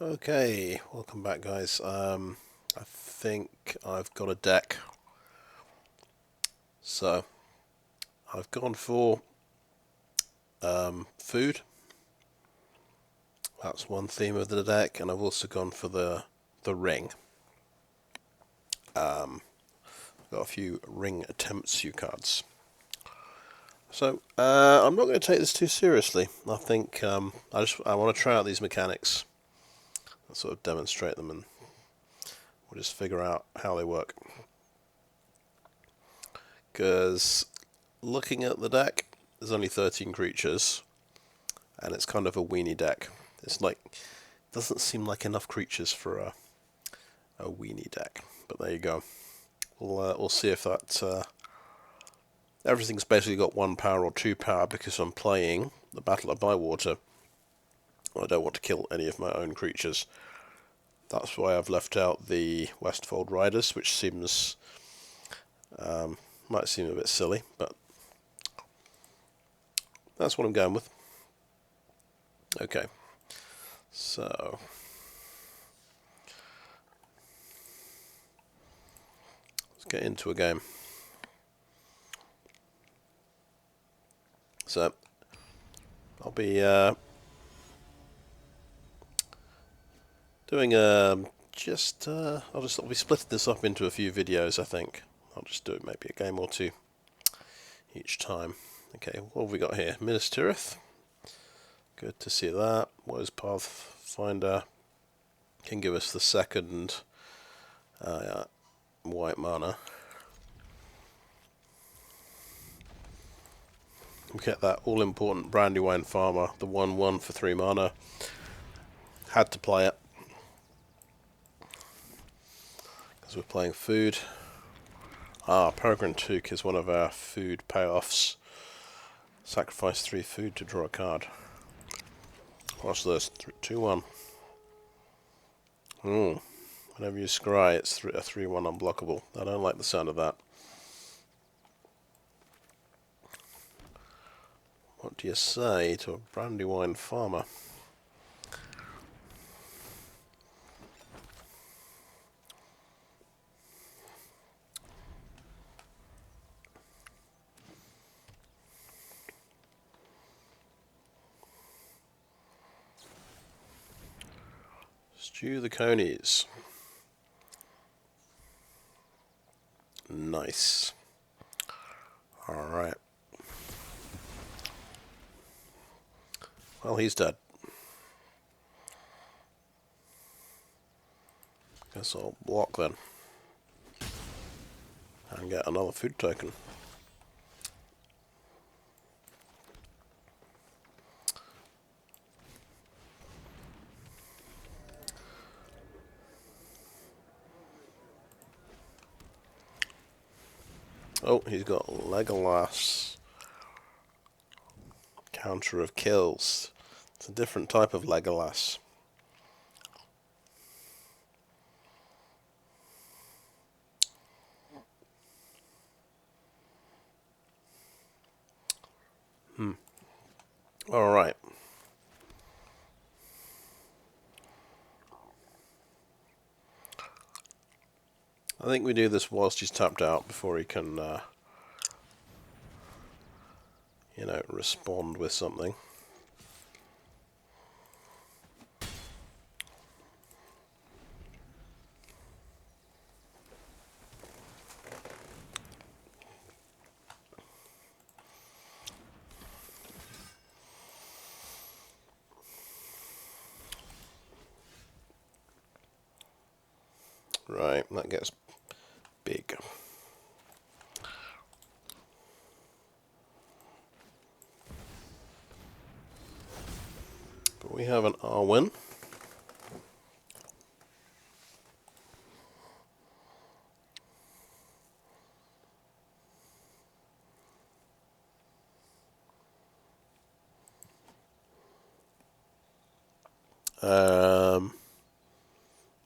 Okay, welcome back, guys. I think I've got a deck. So I've gone for food. That's one theme of the deck, and I've also gone for the ring. Got a few ring attempts cards. So I'm not going to take this too seriously. I think I want to try out these mechanics and sort of demonstrate them, and we'll just figure out how they work. Because looking at the deck, there's only 13 creatures, and it's kind of a weenie deck. It's like, doesn't seem like enough creatures for a weenie deck, but there you go. We'll see if that everything's basically got 1 power or 2 power because I'm playing the Battle of Bywater. I don't want to kill any of my own creatures. That's why I've left out the Westfold Riders, which seems might seem a bit silly, but that's what I'm going with. Okay, so let's get into a game. So I'll be doing I'll be splitting this up into a few videos. I think I'll just do it maybe a game or two each time. Okay, what have we got here? Minas Tirith. Good to see that. Wose Pathfinder can give us the second white mana. We get that all-important Brandywine Farmer, the 1/1 for 3 mana. Had to play it because we're playing food. Peregrin Took is one of our food payoffs. Sacrifice 3 food to draw a card. What's this? 2/1. Whenever you scry, it's a 3/1 unblockable. I don't like the sound of that. What do you say to a Brandywine Farmer? Stew the conies. Nice. Alright. Well, he's dead. Guess I'll block then. And get another food token. Oh, he's got Legolas. Counter of kills. It's a different type of Legolas. Alright. I think we do this whilst he's tapped out before he can, respond with something. Right, that gets big. But we have an Arwen.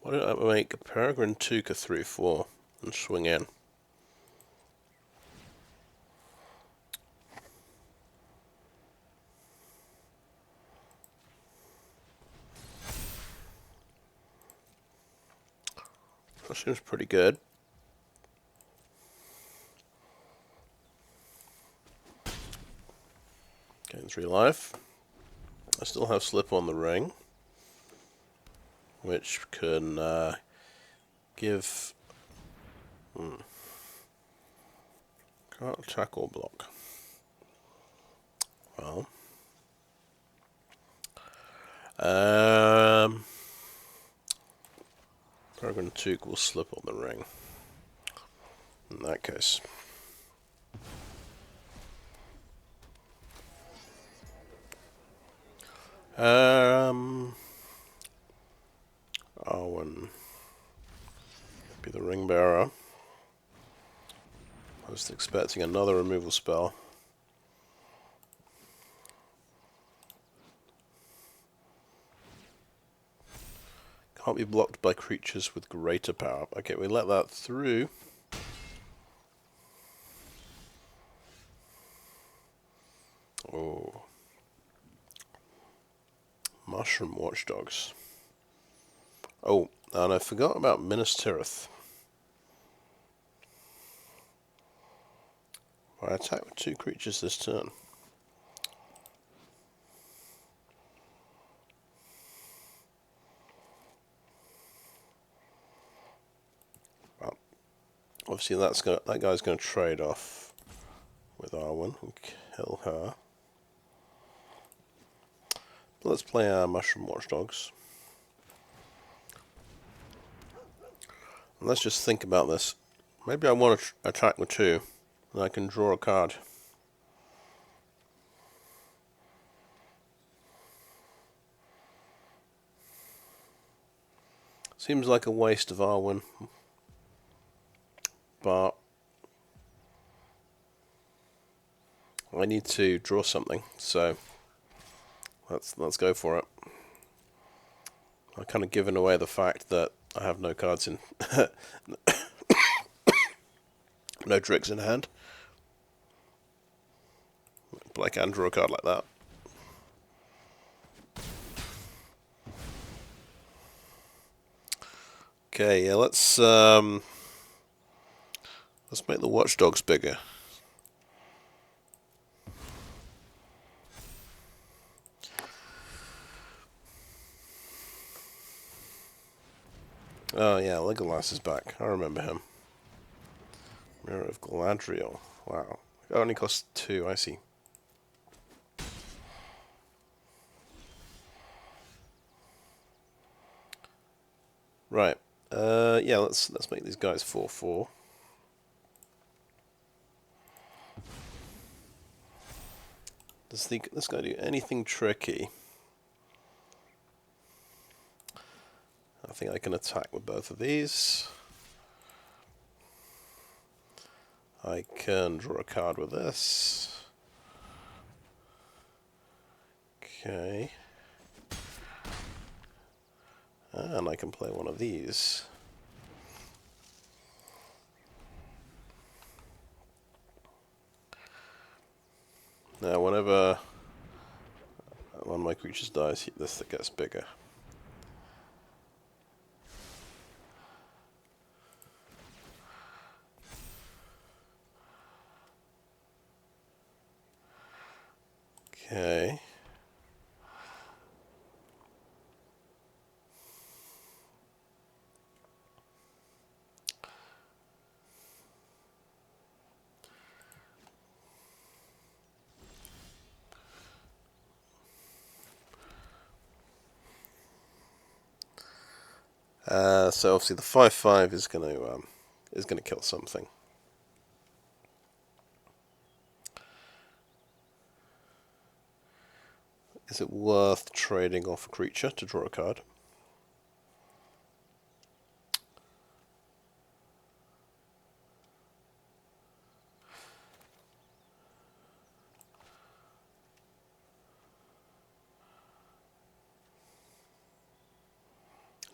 Why don't I make Peregrin Took a 3/4 and swing in? That seems pretty good. Gain 3 life. I still have Slip on the Ring, which can give... Can't attack or block. Well... Peregrin Took will Slip on the Ring. In that case. Arwen. Be the Ring Bearer. I was expecting another removal spell. Can't be blocked by creatures with greater power. Okay, we let that through. Oh. Mushroom Watchdogs. Oh, and I forgot about Minas Tirith. I attack with 2 creatures this turn. Well, obviously that guy's going to trade off with Arwen and kill her. But let's play our Mushroom Watchdogs. And let's just think about this. Maybe I want to attack with 2, and I can draw a card. Seems like a waste of Arwen, but I need to draw something, so let's go for it. I've kind of given away the fact that I have no cards in, no tricks in hand. But I can draw a card like that. Okay, yeah, let's make the Watchdogs bigger. Oh yeah, Legolas is back. I remember him. Mirror of Galadriel. Wow. It only costs 2, I see. Right. Yeah, let's make these guys 4/4. Does this guy do anything tricky? I think I can attack with both of these. I can draw a card with this. Okay. And I can play one of these. Now, whenever one of my creatures dies, this gets bigger. Okay. So obviously the 5/5 is going to kill something. Is it worth trading off a creature to draw a card?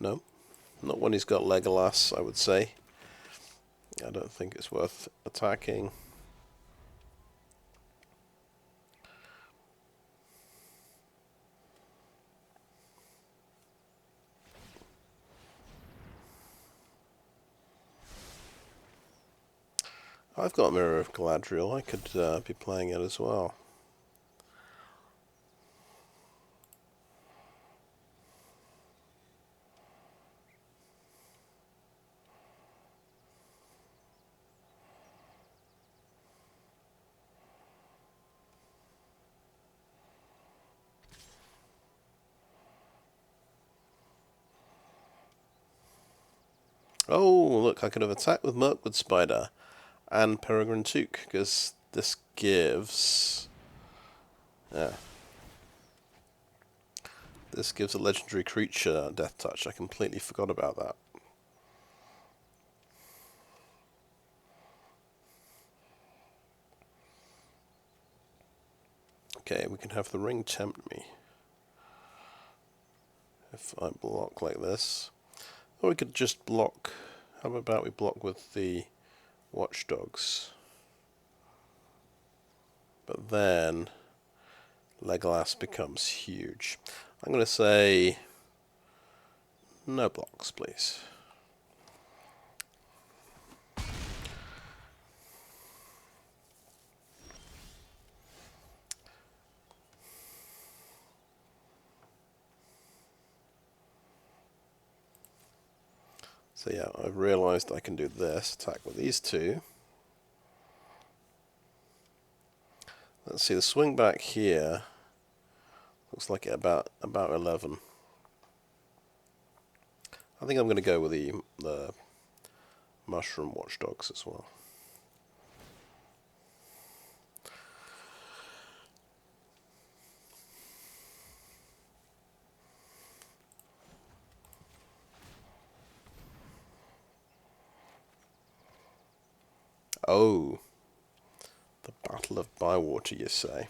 No, not when he's got Legolas, I would say. I don't think it's worth attacking. I've got Mirror of Galadriel. I could be playing it as well. Oh, look, I could have attacked with Mirkwood Spider and Peregrin Took, because this gives... Yeah. This gives a legendary creature death touch. I completely forgot about that. Okay, we can have the ring tempt me. If I block like this. Or we could just block... How about we block with the Watchdogs? But then Legolas becomes huge. I'm going to say no blocks, please. So yeah, I've realised I can do this, attack with these two. Let's see, the swing back here looks like about 11. I think I'm going to go with the Mushroom Watchdogs as well. Oh, the Battle of Bywater, you say?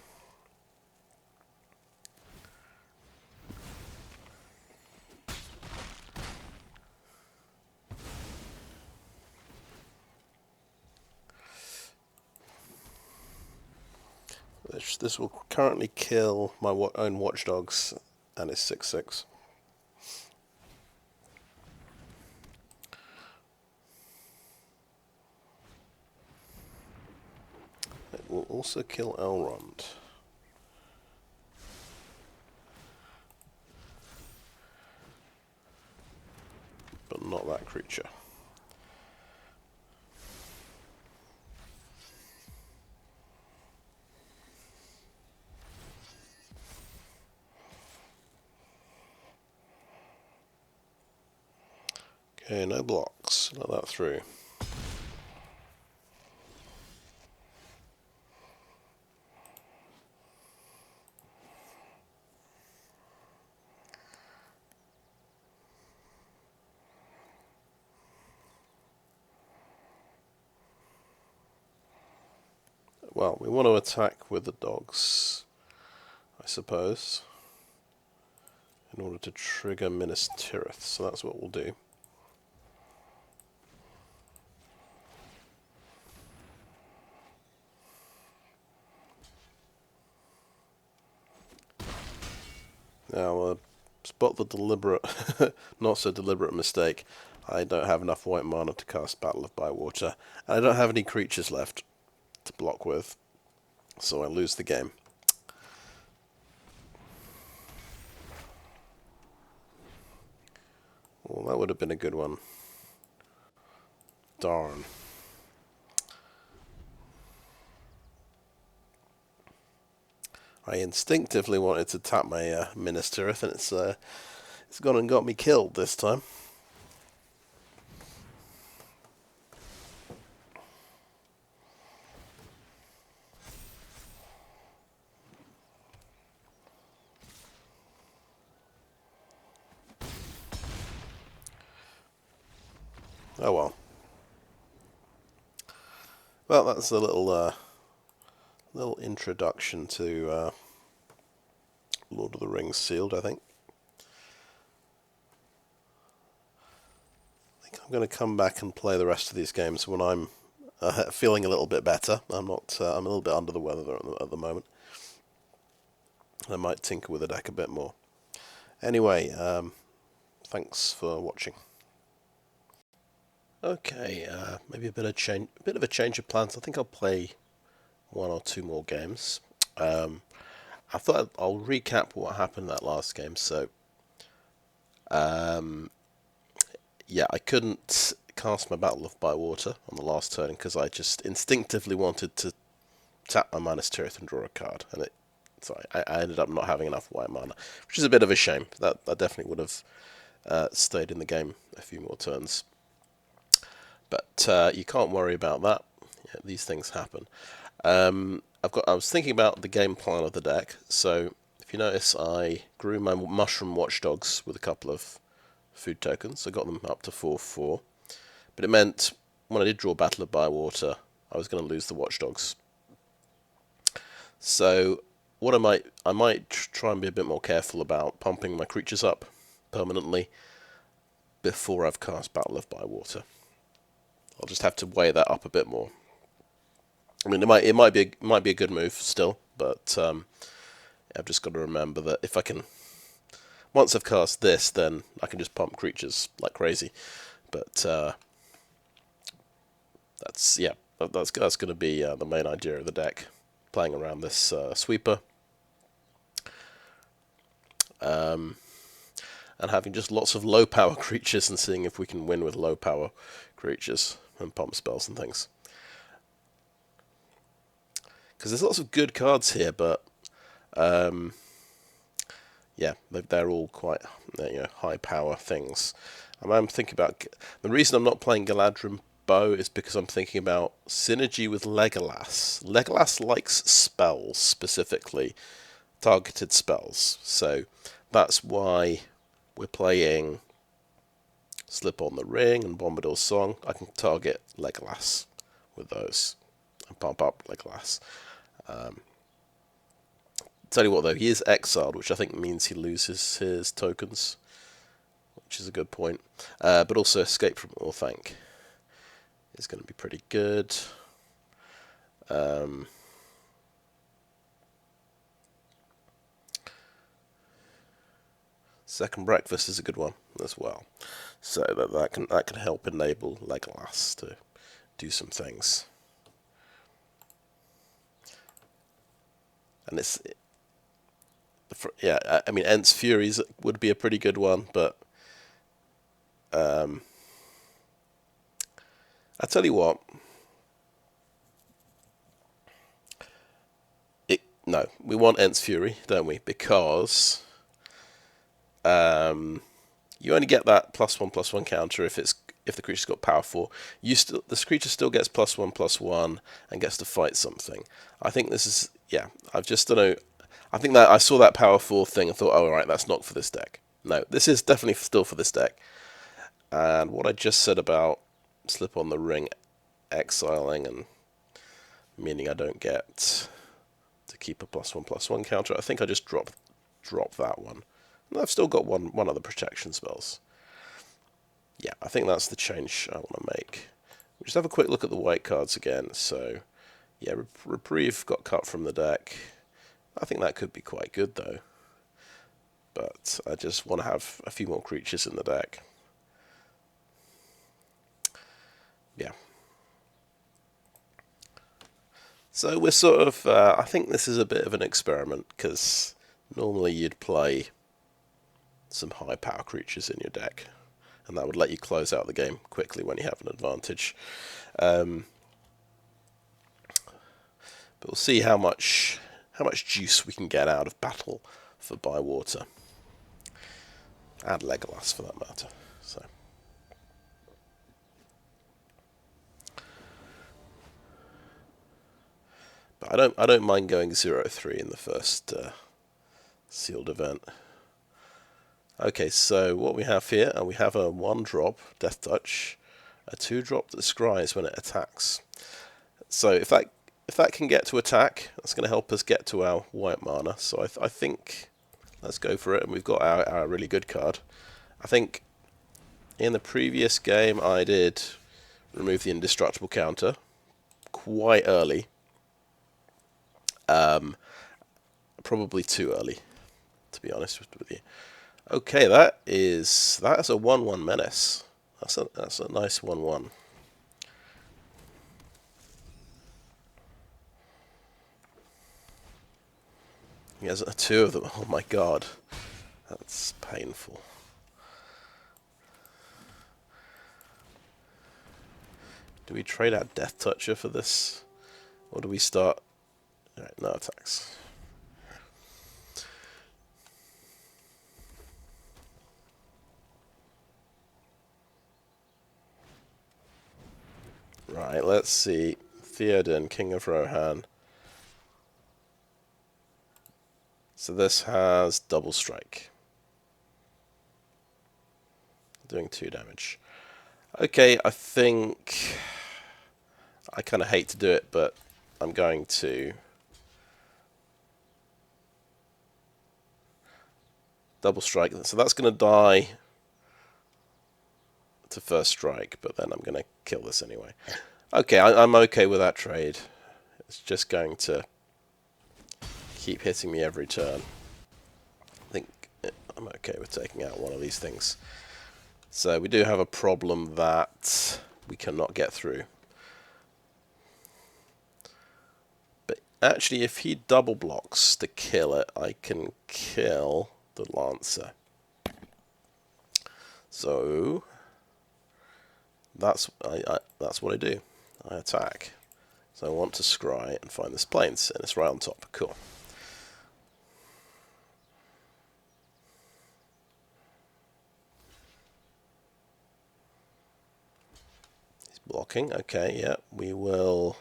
This will currently kill my own Watchdogs, and it's 6/6. It will also kill Elrond. But not that creature. Okay, no blocks. Let that through. Well, we want to attack with the dogs, I suppose, in order to trigger Minas Tirith, so that's what we'll do. Now, spot the deliberate, not so deliberate mistake. I don't have enough white mana to cast Battle of Bywater, and I don't have any creatures left to block with, so I lose the game. Well, that would have been a good one. Darn. I instinctively wanted to tap my Minas Tirith, and it's gone and got me killed this time. Oh well. Well, that's a little introduction to Lord of the Rings Sealed, I think. I'm going to come back and play the rest of these games when I'm feeling a little bit better. I'm a little bit under the weather at the moment. I might tinker with the deck a bit more. Anyway, thanks for watching. Okay, maybe a bit of a change of plans. I think I'll play one or two more games. I thought I'll recap what happened in that last game. So, yeah, I couldn't cast my Battle of Bywater on the last turn because I just instinctively wanted to tap my Minas Tirith and draw a card, and I ended up not having enough white mana, which is a bit of a shame. That I definitely would have stayed in the game a few more turns. But you can't worry about that. Yeah, these things happen. I was thinking about the game plan of the deck. So if you notice, I grew my Mushroom Watchdogs with a couple of food tokens. I got them up to 4/4. But it meant when I did draw Battle of Bywater, I was going to lose the Watchdogs. So what I might try and be a bit more careful about pumping my creatures up permanently before I've cast Battle of Bywater. I'll just have to weigh that up a bit more. I mean, it might be a good move still, but I've just got to remember that if I can, once I've cast this, then I can just pump creatures like crazy. But that's going to be the main idea of the deck, playing around this sweeper, and having just lots of low power creatures and seeing if we can win with low power creatures and pump spells and things. Because there's lots of good cards here, but yeah, they're all quite high power things. I'm thinking about the reason I'm not playing Galadrim Bow is because I'm thinking about synergy with Legolas. Legolas likes spells, specifically targeted spells, so that's why we're playing Slip on the Ring and Bombadil's Song. I can target Legolas with those and pump up Legolas. Tell you what though, he is exiled, which I think means he loses his tokens, which is a good point. But also Escape from Orthanc is going to be pretty good. Second Breakfast is a good one as well, so that can help enable Legolas to do some things. And I mean, Ent's Furies would be a pretty good one, but I tell you what, no, we want Ent's Fury, don't we? Because you only get that +1/+1 counter if the creature's got power 4. This creature still gets +1/+1 and gets to fight something. I think this is I just don't know. I think that I saw that power 4 thing and thought, oh, alright, that's not for this deck. No, this is definitely still for this deck. And what I just said about Slip on the Ring exiling and meaning I don't get to keep a +1/+1 counter, I think I just drop that one. And I've still got one other protection spells. Yeah, I think that's the change I want to make. We'll just have a quick look at the white cards again. So, yeah, Reprieve got cut from the deck. I think that could be quite good, though. But I just want to have a few more creatures in the deck. Yeah. So we're sort of... I think this is a bit of an experiment, because normally you'd play some high power creatures in your deck, and that would let you close out the game quickly when you have an advantage. But we'll see how much juice we can get out of Battle for Bywater, and Legolas for that matter. So, but I don't mind going 0-3 in the first sealed event. Okay, so what we have here, we have a 1-drop Death Touch, a 2-drop that scries when it attacks. So if that can get to attack, that's going to help us get to our white mana. So I think let's go for it, and we've got our really good card. I think in the previous game I did remove the indestructible counter quite early. Probably too early, to be honest with you. Okay, that is a 1/1 menace. That's a nice 1/1. He has 2 of them. Oh my god. That's painful. Do we trade out Death Toucher for this? Or do we start... Alright, no attacks. Right, let's see. Theoden, King of Rohan. So this has double strike. Doing 2 damage. Okay, I think... I kind of hate to do it, but I'm going to... Double strike. So that's going to die to first strike, but then I'm going to kill this anyway. Okay, I'm okay with that trade. It's just going to keep hitting me every turn. I think I'm okay with taking out one of these things. So we do have a problem that we cannot get through. But actually, if he double blocks to kill it, I can kill the Lancer. So that's what I do. I attack. So I want to scry and find this plains, and it's right on top. Cool. He's blocking. Okay, yeah, we will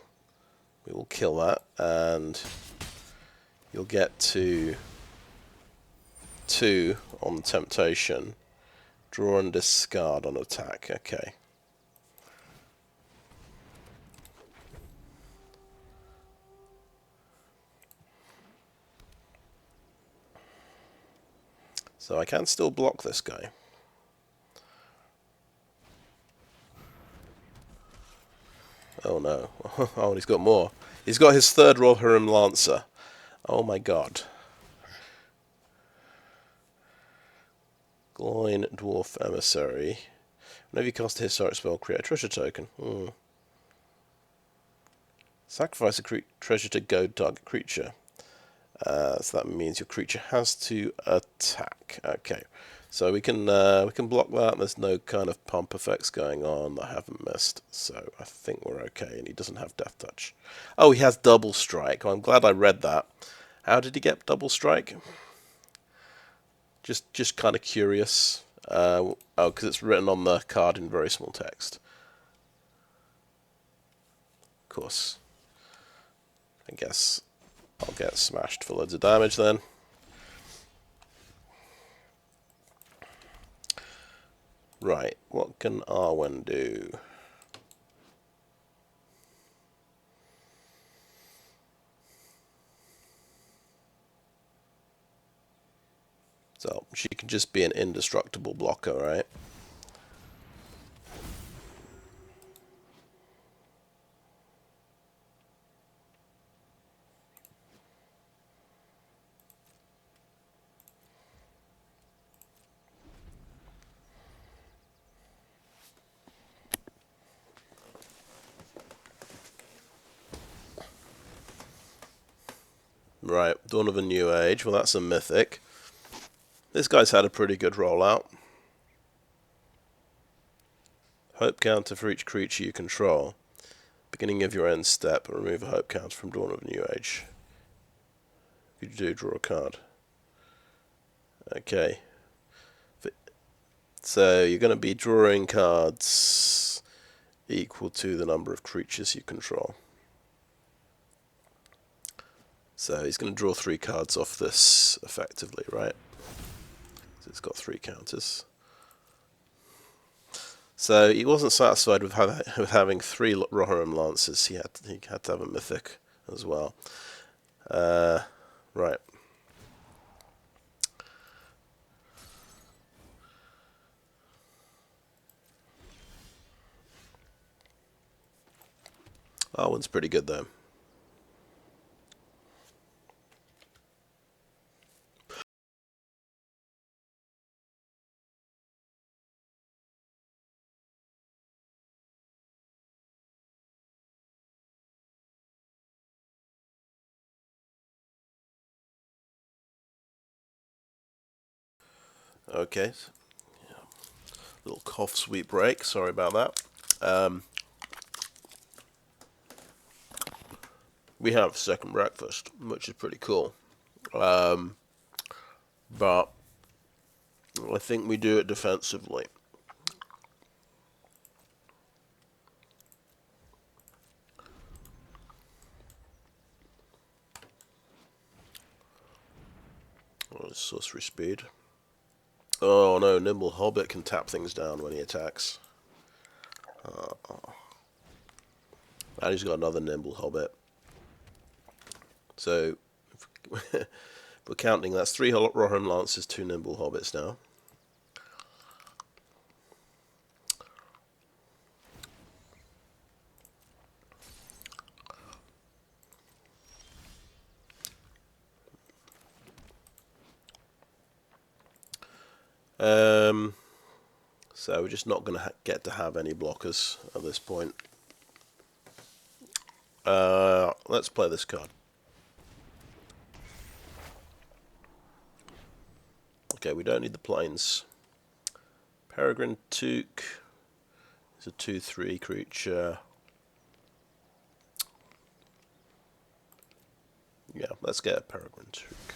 kill that, and you'll get to 2 on temptation. Draw and discard on attack. Okay. So I can still block this guy. Oh no. Oh, and he's got more. He's got his 3rd Rohirrim Lancer. Oh my god. Gloin Dwarf Emissary. Whenever you cast a historic spell, create a treasure token. Sacrifice a treasure to goad target creature. So that means your creature has to attack. Okay, so we can block that. There's no kind of pump effects going on that I haven't missed, so I think we're okay. And he doesn't have Death Touch. Oh, he has double strike. Well, I'm glad I read that. How did he get double strike? Just kind of curious. Oh, because it's written on the card in very small text. Of course. I guess I'll get smashed for loads of damage then. Right, what can Arwen do? So, she can just be an indestructible blocker, right? Right, Dawn of a New Age. Well, that's a mythic. This guy's had a pretty good rollout. Hope counter for each creature you control. Beginning of your end step, remove a hope counter from Dawn of a New Age. You do draw a card. Okay. So you're going to be drawing cards equal to the number of creatures you control. So he's going to draw 3 cards off this effectively, right? So it's got 3 counters. So he wasn't satisfied with having 3 Rohirrim Lancers. He had to have a mythic as well. Right. Arwen's pretty good though. Okay. Little cough sweet break. Sorry about that. We have second breakfast, which is pretty cool. But I think we do it defensively. Oh, sorcery speed. Oh no, Nimble Hobbit can tap things down when he attacks. And he's got another Nimble Hobbit. So, if we're counting, that's 3 Rohan Lances, 2 Nimble Hobbits now. So we're just not going to get to have any blockers at this point. Let's play this card. Okay, we don't need the plains. Peregrin Took is a 2/3 creature. Yeah, let's get a Peregrin Took.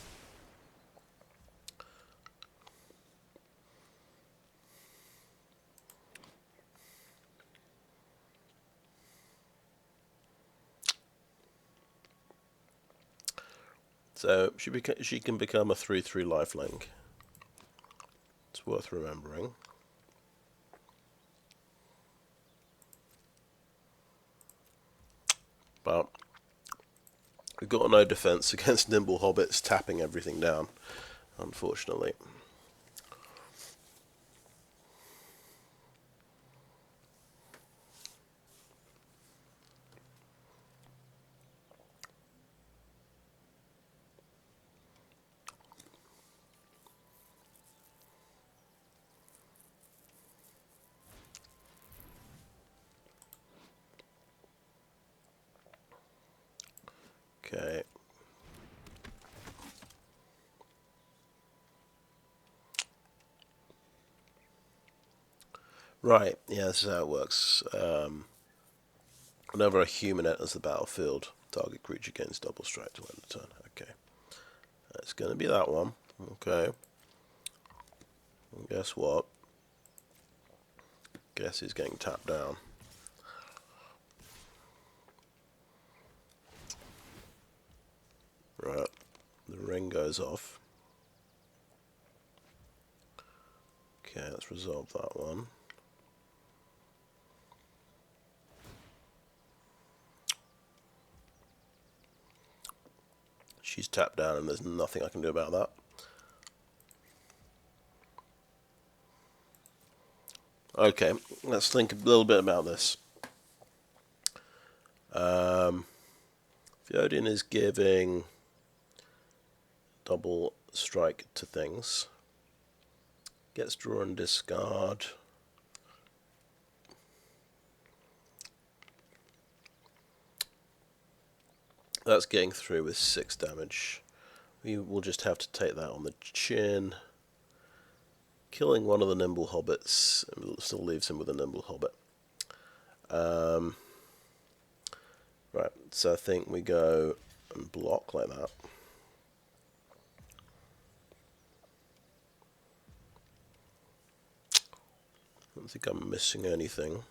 So she can become a 3/3 lifelink. It's worth remembering. But we've got no defense against Nimble Hobbits tapping everything down, unfortunately. Okay. Right, yeah, this is how it works. Whenever a human enters the battlefield, target creature gains double strike to end the turn. Okay. It's going to be that one. Okay. And guess what? Guess he's getting tapped down. Right. The ring goes off. Okay, let's resolve that one. She's tapped down and there's nothing I can do about that. Okay, let's think a little bit about this. Theoden is giving double strike to things. Gets draw and discard. That's getting through with 6 damage. We will just have to take that on the chin. Killing one of the Nimble Hobbits still leaves him with a Nimble Hobbit. Right, so I think we go and block like that. I don't think I'm missing anything.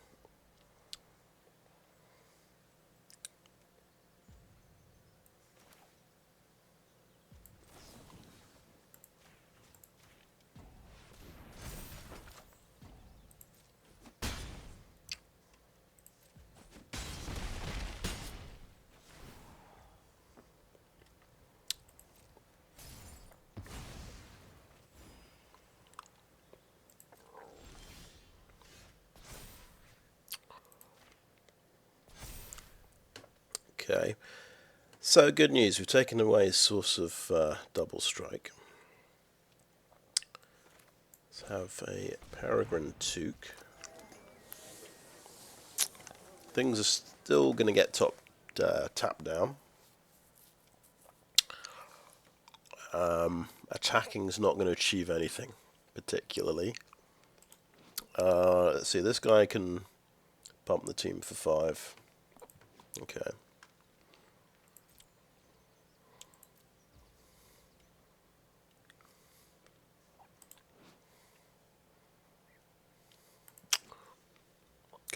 Okay, so good news, we've taken away his source of double strike. Let's have a Peregrin Took. Things are still going to get tapped down. Attacking is not going to achieve anything. particularly. Let's see, this guy can pump the team for 5. Okay.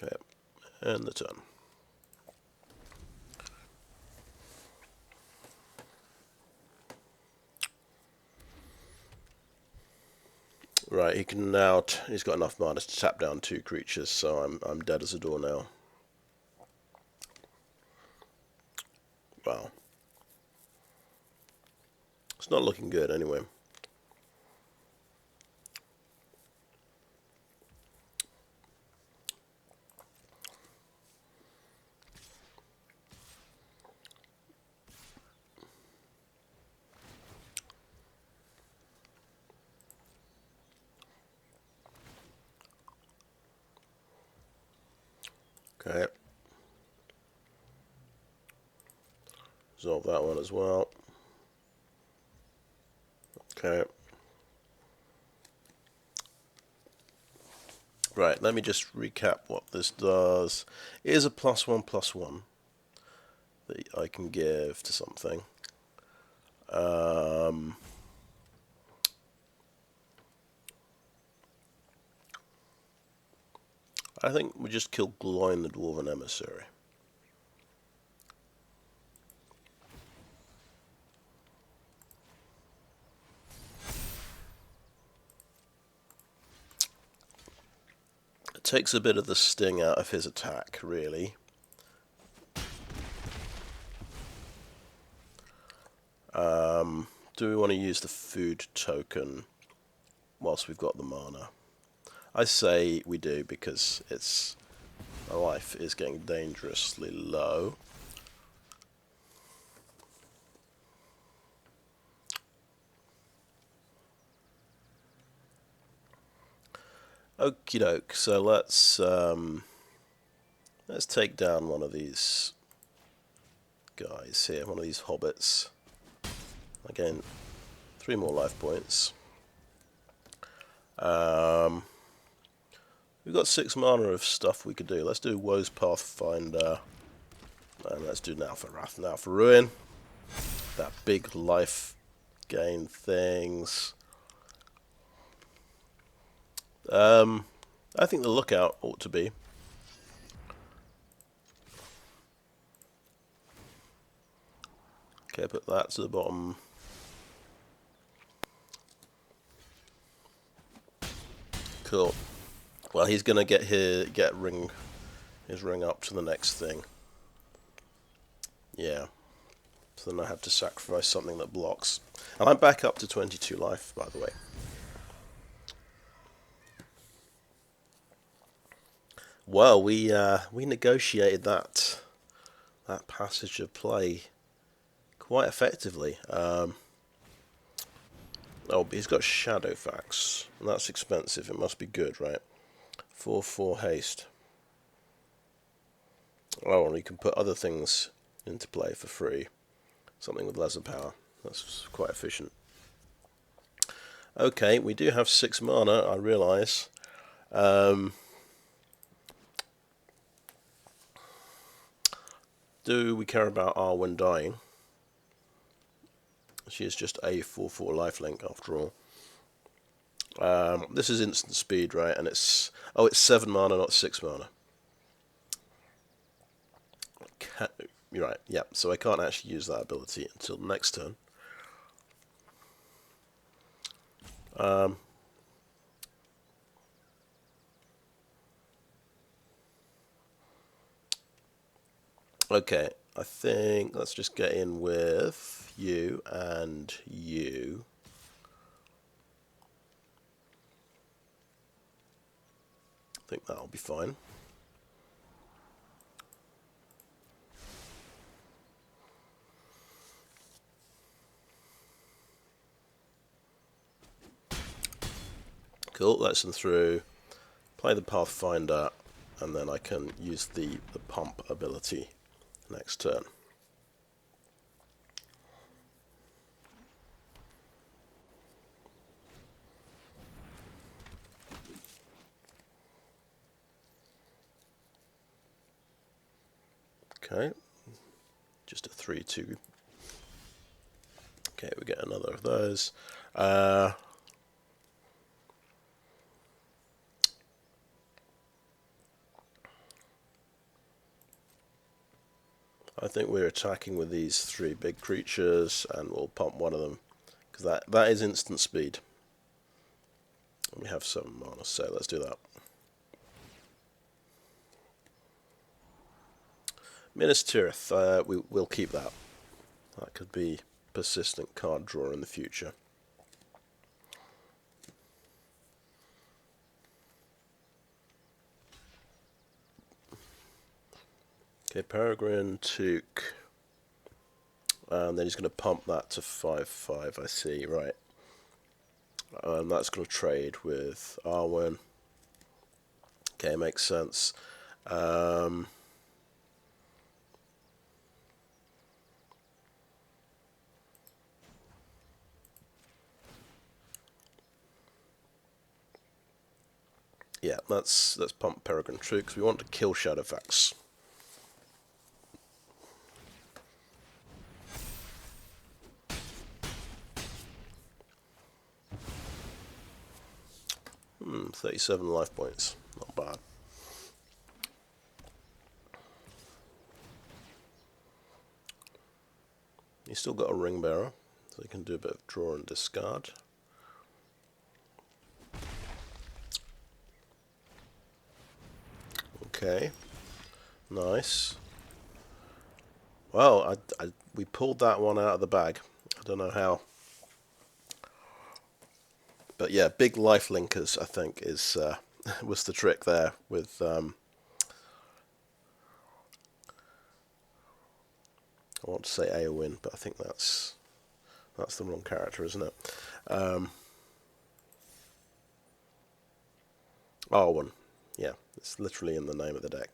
Okay, and the turn. Right, he can now. He's got enough mana to tap down 2 creatures, so I'm dead as a door now. Wow, it's not looking good anyway. Okay. Resolve that one as well. Okay. Right, let me just recap what this does. It is a +1/+1 that I can give to something. I think we just kill Gloin the Dwarven Emissary. It takes a bit of the sting out of his attack, really. Do we want to use the food token whilst we've got the mana? I say we do, because my life is getting dangerously low. Okie doke, so let's take down one of these guys here, one of these hobbits. Again, 3 more life points. We've got 6 mana of stuff we could do. Let's do Wose Pathfinder, and let's do Now for Wrath, Now for Ruin. That big life gain things. I think the Lookout ought to be. Okay, put that to the bottom. Cool. Well, he's gonna get his ring up to the next thing. Yeah. So then I have to sacrifice something that blocks. And I'm back up to 22 life, by the way. Well, we negotiated that passage of play quite effectively. Oh, but he's got Shadowfax, and that's expensive. It must be good, right? 4/4 haste. Oh, and you can put other things into play for free. Something with lesser power. That's quite efficient. Okay, we do have 6 mana, I realise. Do we care about Arwen dying? She is just a 4/4 lifelink after all. This is instant speed, right? And it's 7 mana, not 6 mana. You're right. Yeah. So I can't actually use that ability until next turn. Okay. I think let's just get in with you and you. I think that'll be fine. Cool, let's them through, play the Pathfinder, and then I can use the pump ability next turn. Okay, just a 3/2. Okay, we get another of those. I think we're attacking with these 3 big creatures, and we'll pump one of them, because that is instant speed. We have 7 mana, so let's do that. Minas Tirith, we'll keep that. That could be persistent card draw in the future. Okay, Peregrin Took. And then he's going to pump that to 5/5, I see, right. That's going to trade with Arwen. Okay, makes sense. Yeah, let's pump Peregrin Took because we want to kill Shadowfax. Hmm, 37 life points. Not bad. He's still got a ring bearer, so he can do a bit of draw and discard. Okay, nice. Well, we pulled that one out of the bag. I don't know how. But yeah, big life linkers, I think, is was the trick there with... I want to say Eowyn, but I think that's the wrong character, isn't it? Arwen. Yeah, it's literally in the name of the deck.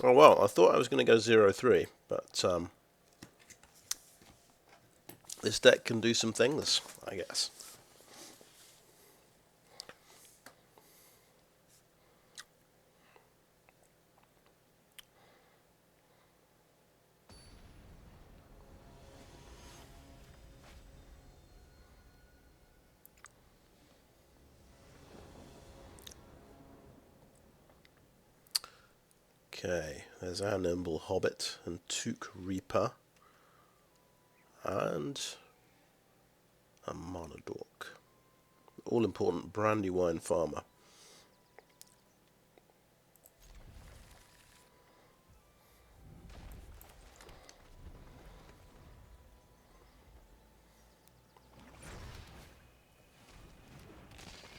Oh well, I thought I was going to go 0/3, but this deck can do some things, I guess. Okay, there's our Nimble Hobbit and Took Reaper and a Monodork. All important Brandywine Farmer.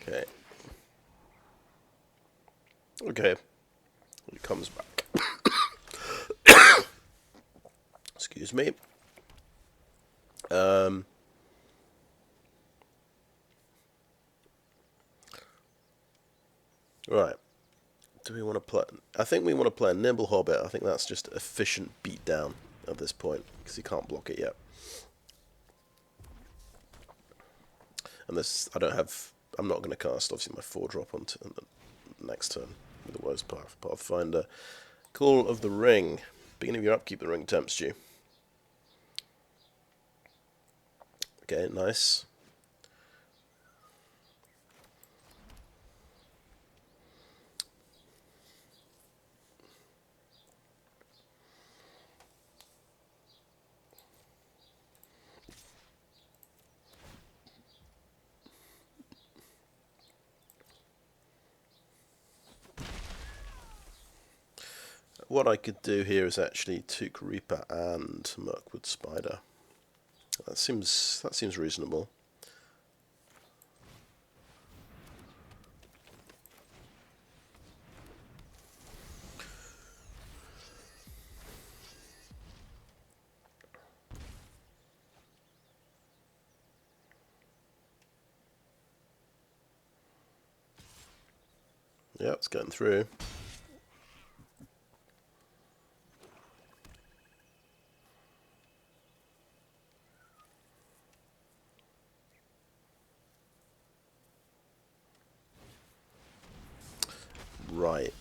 Okay. Okay. He comes back. Excuse me. Right. Do we want to play... I think we want to play a Nimble Hobbit. I think that's just efficient beatdown at this point, because he can't block it yet. And this... I'm not going to cast, obviously, my 4-drop on the next turn with the Wose Pathfinder. Call of the Ring. Beginning of your upkeep, the ring tempts you. Okay, nice. What I could do here is actually Took Reaper and Mirkwood Spider. That seems reasonable. Yeah, it's getting through. Right.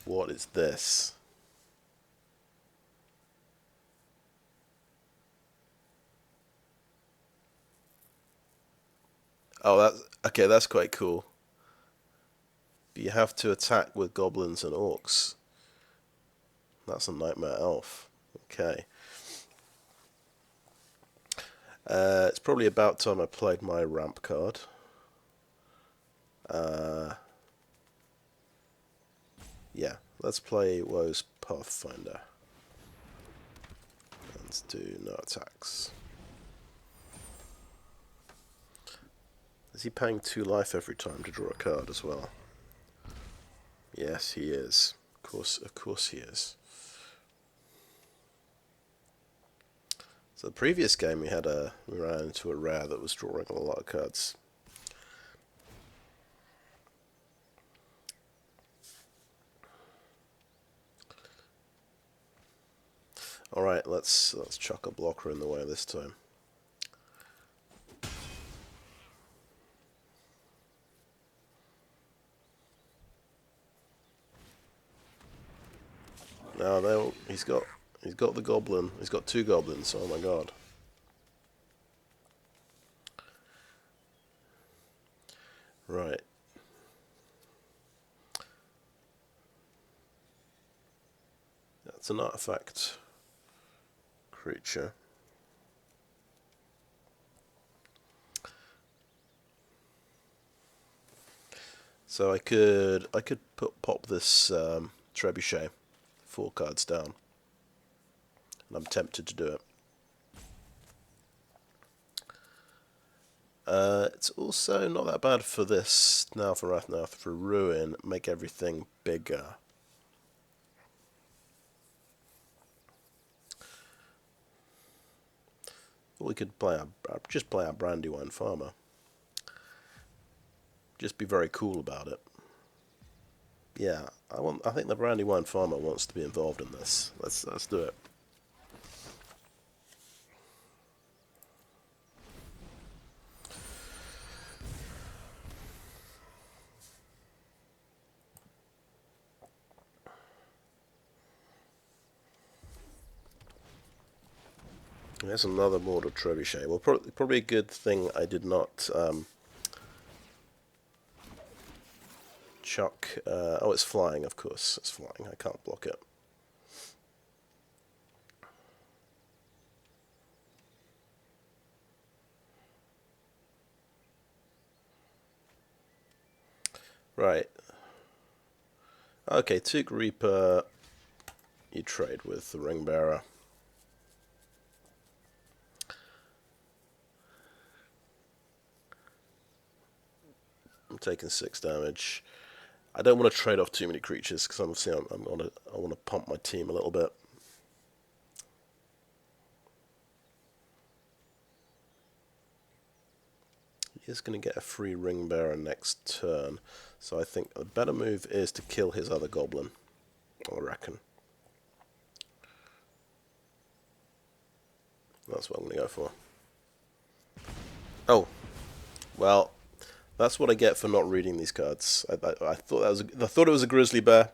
What is this? Oh, that's okay. That's quite cool. But you have to attack with goblins and orcs. That's a nightmare elf. Okay. It's probably about time I played my ramp card. Yeah, let's play Wose Pathfinder. Let's do no attacks. Is he paying 2 life every time to draw a card as well? Yes, he is. Of course he is. So the previous game we ran into a rare that was drawing a lot of cards. Alright, let's chuck a blocker in the way this time. No, he's got the goblin. He's got 2 goblins. Oh my god. Right. That's an artifact creature. So I could pop this trebuchet 4 cards down, and I'm tempted to do it. It's also not that bad for this now for Wrath, for Ruin. Make everything bigger. Or we could just play our Brandywine Farmer. Just be very cool about it. Yeah, I think the Brandywine Farmer wants to be involved in this. Let's do it. There's another Mortal Trebuchet. Well, probably a good thing I did not chuck. Oh, it's flying, of course. It's flying. I can't block it. Right. Okay, Took Reaper. You trade with the Ring Bearer. I'm taking 6 damage. I don't want to trade off too many creatures because obviously I want to pump my team a little bit. He is going to get a free Ring Bearer next turn, so I think the better move is to kill his other goblin, I reckon. That's what I'm going to go for. Oh, well, that's what I get for not reading these cards. I thought it was a grizzly bear.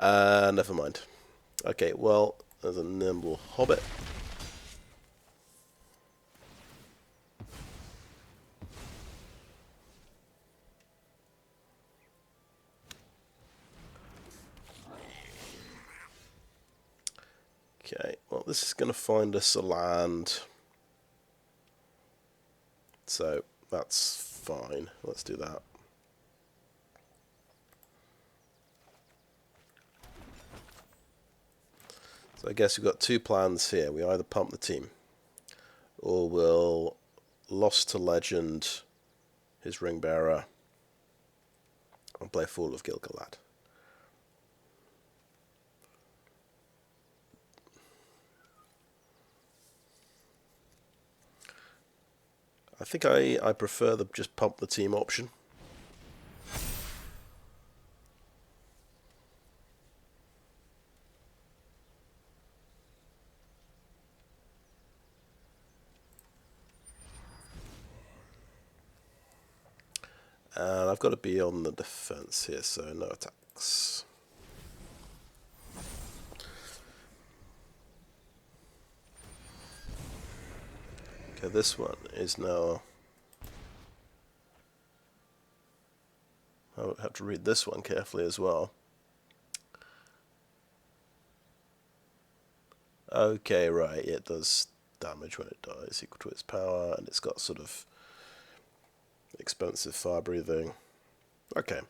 Never mind. Okay, well, there's a Nimble Hobbit. Okay, well, this is going to find us a land. So, that's fine. Let's do that. So I guess we've got 2 plans here. We either pump the team, or we'll Lost to Legend his Ring Bearer and play Fall of Gil-galad. I think I prefer the just pump the team option. And I've got to be on the defense here, so no attacks. Okay, this one is now I'll have to read this one carefully as well. Okay, right, it does damage when it dies, equal to its power, and it's got sort of expensive fire breathing. Okay.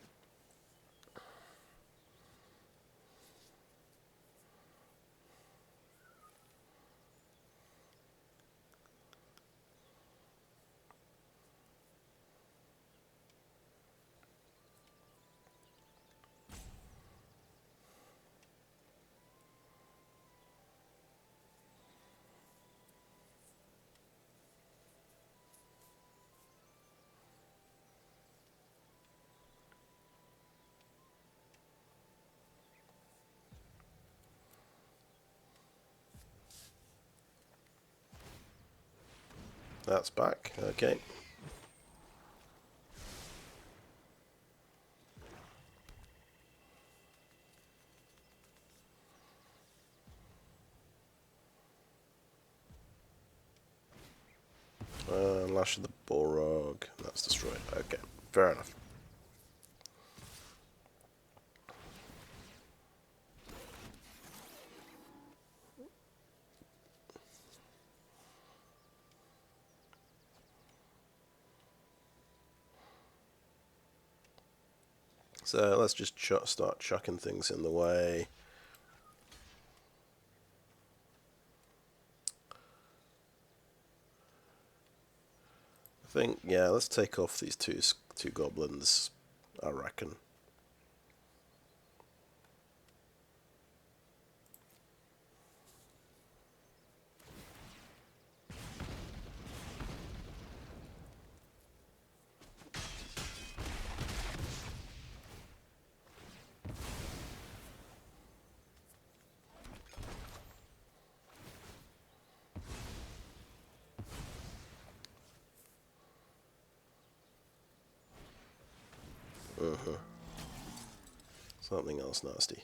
That's back, okay. Lash of the Balrog, that's destroyed. Okay, fair enough. So let's just start chucking things in the way. I think, yeah, let's take off these two goblins, I reckon. Something else nasty.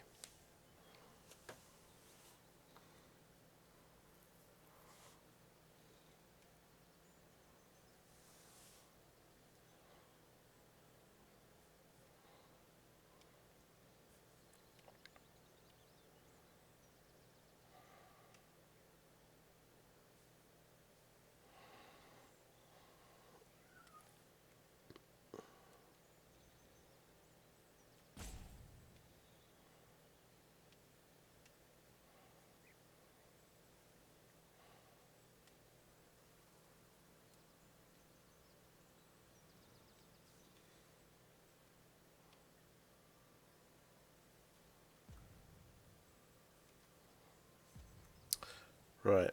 Right.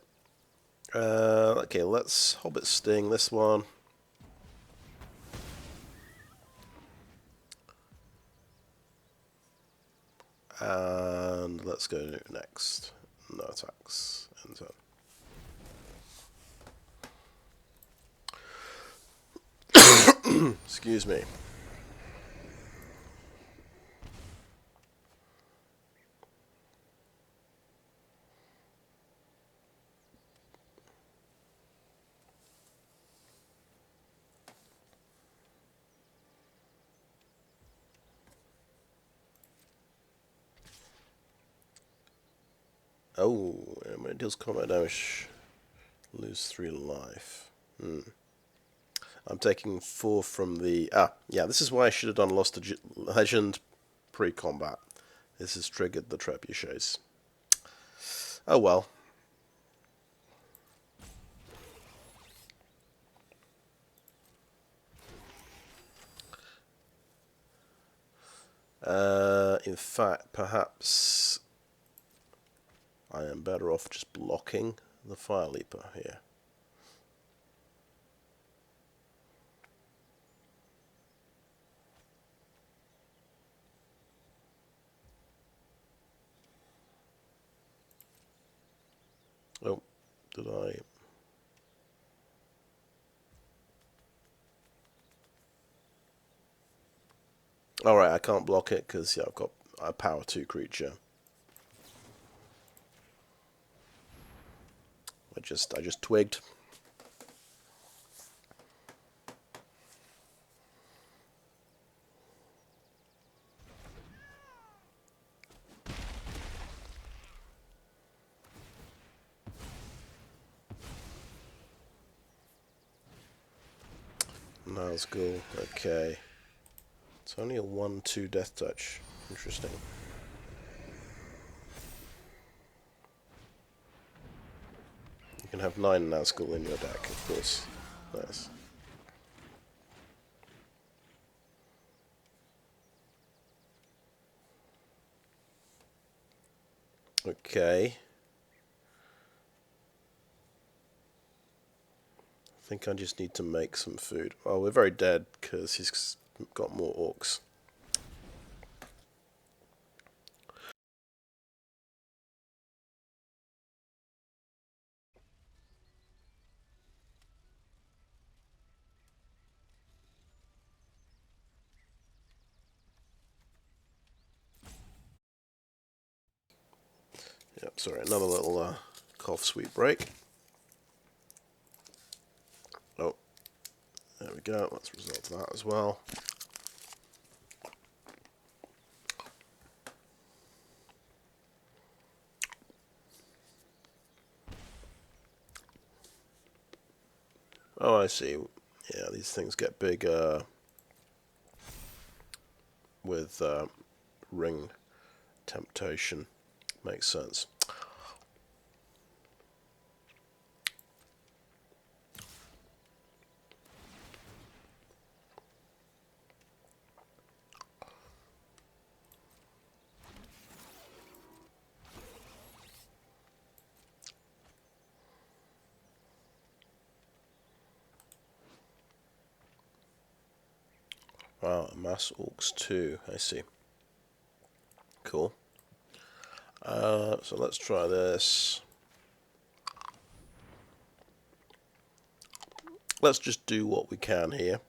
Okay, let's Hobbit Sting this one. And let's go next. No attacks. And so. Excuse me. Oh, when it deals combat damage, lose 3 life. I'm taking 4 from the... yeah, this is why I should have done Lost Legend pre-combat. This has triggered the trebuchets. Oh well. In fact, perhaps I am better off just blocking the Fire Leaper here. Oh, did I... Alright, I can't block it because, yeah, I've got a power 2 creature. I just twigged. Nazgul, okay. It's only a 1/2 death touch. Interesting. You can have 9 Nazgul in your deck, of course. Nice. Okay. I think I just need to make some food. Oh, we're very dead because he's got more orcs. Yep, sorry, another little cough sweet break. Oh, there we go. Let's resolve that as well. Oh, I see. Yeah, these things get big with ring temptation. Makes sense. Wow, mass orcs too. I see. Cool. So let's try this. Let's just do what we can here.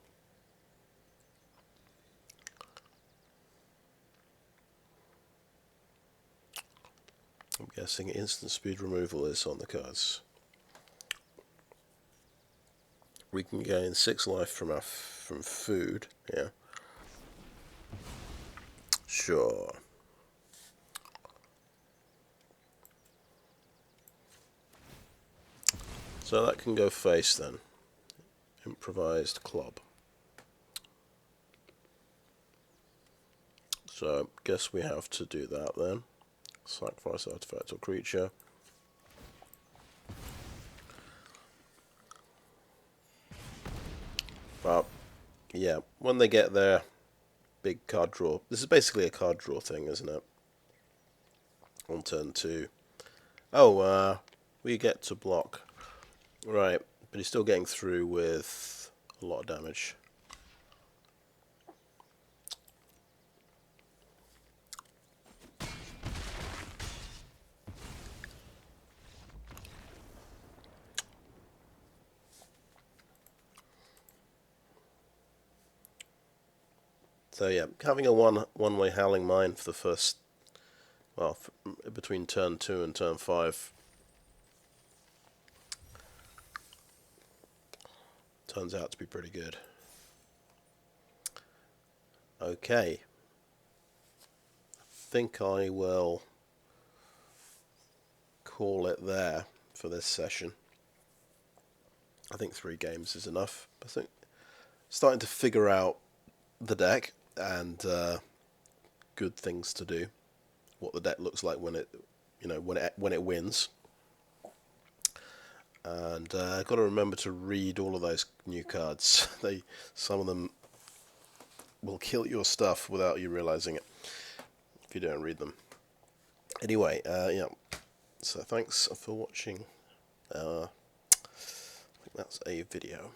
I'm guessing instant speed removal is on the cards. We can gain 6 life from food. Yeah. Sure. So that can go face then. Improvised club. So guess we have to do that then. Sacrifice artifact or creature. But yeah, when they get their big card draw, this is basically a card draw thing, isn't it? On turn 2. Oh, we get to block. Right, but he's still getting through with a lot of damage. So yeah, having a one-way Howling Mine for the first, well, between turn 2 and turn 5 turns out to be pretty good. Okay. I think I will call it there for this session. I think 3 games is enough. I think starting to figure out the deck and good things to do. What the deck looks like when it, when it wins. And I've got to remember to read all of those new cards. Some of them will kill your stuff without you realizing it if you don't read them. Anyway, yeah. So thanks for watching. I think that's a video.